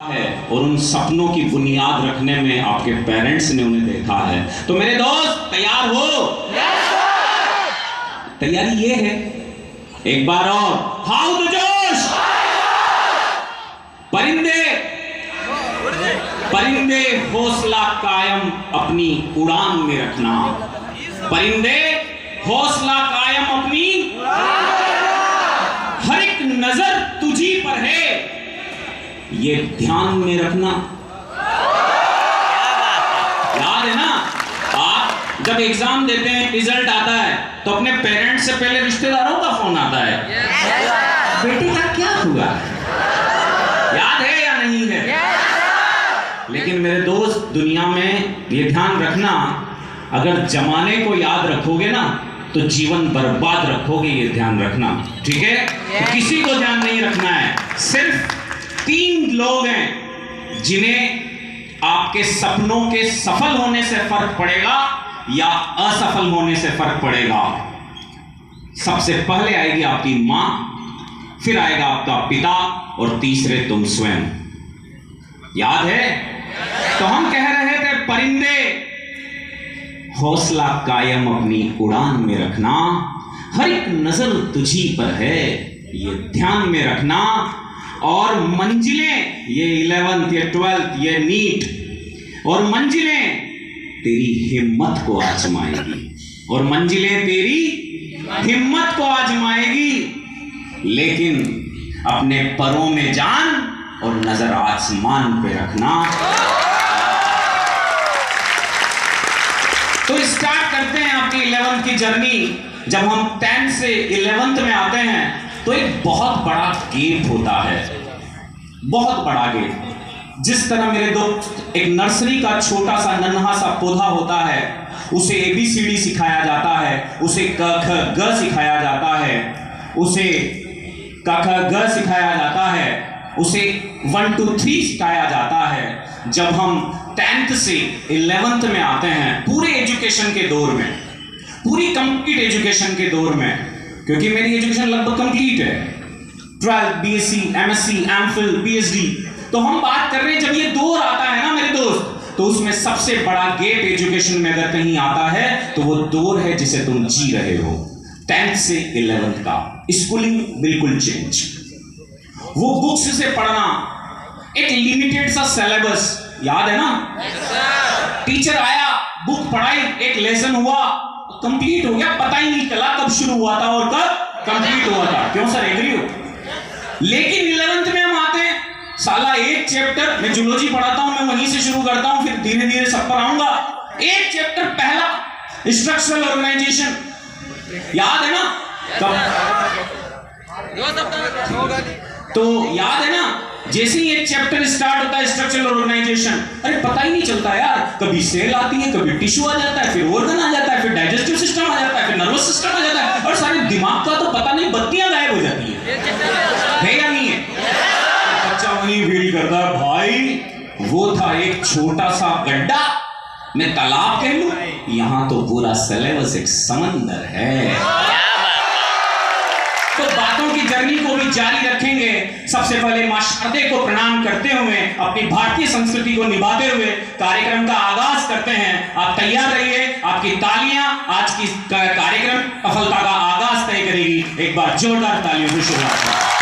है और उन सपनों की बुनियाद रखने में आपके पेरेंट्स ने उन्हें देखा है। तो मेरे दोस्त तैयार हो? तैयारी ये है, एक बार और हाउ द जोश। परिंदे परिंदे हौसला कायम अपनी उड़ान में रखना। परिंदे हौसला कायम अपनी, हर एक नजर तुझी पर है, ये ध्यान में रखना। याद है ना, आप जब एग्जाम देते हैं, रिजल्ट आता है तो अपने पेरेंट्स से पहले रिश्तेदारों का फोन आता है, बेटे का क्या हुआ, याद है या नहीं है? लेकिन मेरे दोस्त, दुनिया में ये ध्यान रखना, अगर जमाने को याद रखोगे ना तो जीवन बर्बाद रखोगे, ये ध्यान रखना, ठीक है? तो किसी को ध्यान नहीं रखना है। सिर्फ 3 लोग हैं जिन्हें आपके सपनों के सफल होने से फर्क पड़ेगा या असफल होने से फर्क पड़ेगा। सबसे पहले आएगी आपकी मां, फिर आएगा आपका पिता और तीसरे तुम स्वयं। याद है? तो हम कह रहे थे परिंदे हौसला कायम अपनी उड़ान में रखना, हर एक नजर तुझी पर है, ये ध्यान में रखना। और मंजिलें, ये 11th ये 12th ये नीट, और मंजिलें तेरी हिम्मत को आजमाएगी, और मंजिलें तेरी हिम्मत को आजमाएगी। लेकिन अपने परों में जान और नजर आसमान पे रखना। तो स्टार्ट करते हैं आपकी 11th की जर्नी। जब हम 10th से 11th में आते हैं तो एक बहुत बड़ा गेप होता है, बहुत बड़ा गेप। जिस तरह मेरे दोस्त, एक नर्सरी का छोटा सा नन्हा सा पौधा होता है, उसे ABCD सिखाया जाता है, उसे क ख ग सिखाया जाता है, उसे क ख ग सिखाया जाता है, उसे 1 2 3 सिखाया जाता है। जब हम 10th से 11th में आते हैं, पूरे एजुकेशन के दौर में, पूरी कंप्लीट एजुकेशन के दौर में, क्योंकि मेरी एजुकेशन लगभग कंप्लीट है, 12th BSc MSc MPhil PhD। तो हम बात कर रहे हैं, जब ये दौर आता है ना मेरे दोस्त, तो उसमें सबसे बड़ा गेप एजुकेशन में अगर कहीं आता है तो वो दौर है जिसे तुम जी रहे हो, 10th से 11th का। स्कूलिंग बिल्कुल चेंज, वो बुक्स से पढ़ना, एक लिमिटेड सा सिलेबस, याद है ना? टीचर आया, बुक पढ़ाई, एक लेसन हुआ, कंप्लीट हो गया, पता ही नहीं चला कब शुरू हुआ था और कब कंप्लीट हुआ था। क्यों सर, एग्री हो? लेकिन 11th में हम आते हैं, साला एक चैप्टर, मैं जूलॉजी पढ़ाता हूं, मैं वहीं से शुरू करता हूं, फिर धीरे धीरे सब पर आऊंगा। एक चैप्टर पहला, स्ट्रक्चरल ऑर्गेनाइजेशन, याद है ना? तो याद है ना, जैसे ही एक चैप्टर स्टार्ट होता है स्ट्रक्चरल ऑर्गेनाइजेशन, अरे पता ही नहीं चलता यार, कभी सेल आती है, कभी टिश्यू आ जाता है, फिर ऑर्गन आ जाता है, फिर डाइजेस्टिव सिस्टम आ जाता है, फिर नर्वस सिस्टम आ जाता है, और सारे दिमाग का तो पता नहीं, बत्तियां गायब हो जाती है या नहीं है? बच्चा वही फील करता है, भाई वो था एक छोटा सा गड्ढा, मैं तालाब कह लूं, यहां तो पूरा सिलेबस एक समंदर है। तो बातों की जर्नी को भी जारी रखेंगे। सबसे पहले मां शारदे को प्रणाम करते हुए, अपनी भारतीय संस्कृति को निभाते हुए कार्यक्रम का आगाज करते हैं। आप तैयार रहिए, आपकी तालियां आज की कार्यक्रम सफलता का आगाज तय करेगी। एक बार जोरदार तालियों से शुरुआत करें।